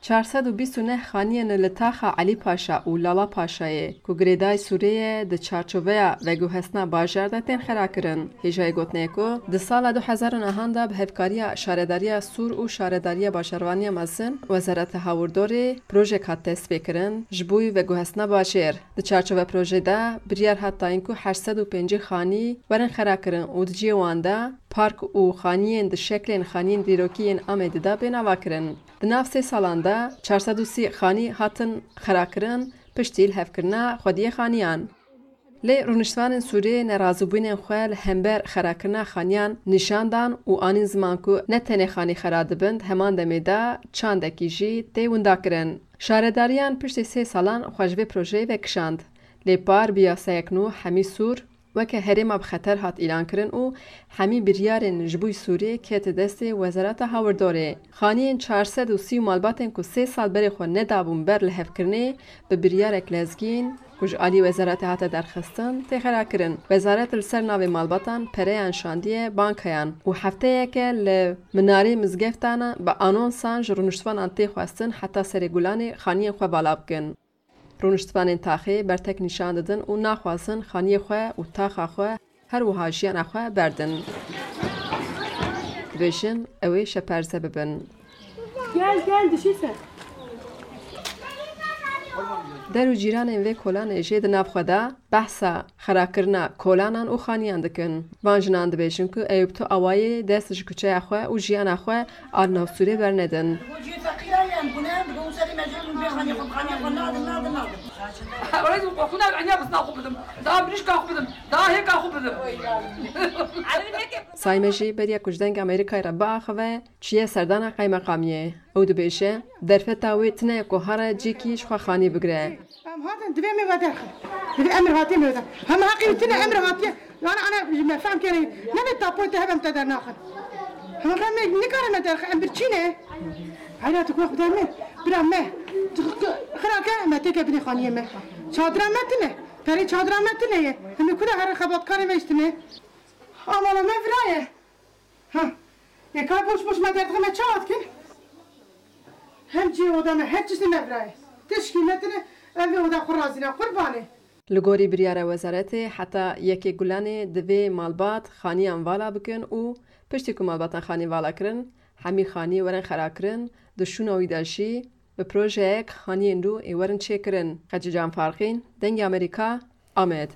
429 خانیان لتاخا علی پاشا و لالا پاشایه که گریدای سوریه ده چارچوبه و گوهستنا باجر ده تین خرا کرن. هیجای گوتنه که ده سال 2009 ده به هفکاری شارداری سور و شارداری باجروانی مزن وزارت هاورداری پروژه کات تصفیه کرن جبوی و گوهستنا باجر. ده چارچوبه پروژه ده بریار حتی اینکو 850 خانی ورن خرا کرن و دجی وانده پارک و خانیان ده شکلین خانیان دیروکیین آمده ده بنوا کرن. ده ناف 3 سالان ده 430 خانی هاتن خرا کرن پشتیل هفکرنا خودی خانیان. لی رونشتوان سوریه نرازوبین خوال همبر خرا کرنا خانیان نشاندان و آنین زمان که نتنه خانی خراد بند همان دمیده چاندکی جی دیوندا کرن. شارداریان پشت 3 سالان خوشبه پروژه و کشاند. لی پار بیا سیکنو همی سور وکه هرم بخطر هات اعلان کرن و همی بریارن جبوی سوریه که دست وزارت هاورداره. خانیان 430 مالباتن که 3 سال بری خو ندابون بر لحف کرنه به بریار اکلزگین کج عالی وزارت هات درخستن تخرا کرن. وزارت لسر ناو مالباتان پره انشاندیه بانکیان و هفته که لمناری مزگفتانه با آنونسان جرونشتوان انتی خواستن حتی سرگولان خانیان خو بالا بکن. رونشتوان تاخی بر تک نشان دادن و نخواستن خانی خواه و تاخا خواه هر و هاجیان خواه بردن. دوشن اوی شپرزه ببن. گل دشیسه. در و جیران وی کلان جید ناف خدا بحثا خرا کرنا کلانان و خانیان دکن. وانجنان دبیشن که ایوب تو اوای دستش کچه خواه و جیان خواه آرناو سوری برندن. سایمجی بریا کجدنگ امریکای را با آخوه چیه سردان قای مقامیه او دبیشه در فتاوی تنه کوهارا جیکیش خواه خانی بگره. هذا دبي مي وداخل دبي امر هاتي مي وداخل هم حقيقتنا امر هاتي انا ما فهم كاني نبي تابوت هبم تدر ناخذ هم فهم نكرنا داخل امر تشينه هاي تكون قدامي برا ما خراكه ما تك ابن خانيه ما چادر ما تنه بري چادر ما تنه هم كل هر خبط كاري مشتنه اما ما برايه ها يا كار بوش ما درت ما چات كن هم جي ودام هچ ما برايه تشكيلتنا اوی اودا خرازینا قربانه. لگوری بریار وزارت حتی یکی گلانه دوی مالبات خانی انوالا بکن و پشتی که مالباتن خانی والا کرن همی خانی ورن خرا کرن دشون اوی داشی به پروژه یک خانی اندو ایورن چه کرن. خجی جان فارقین دنگ امریکا آمد.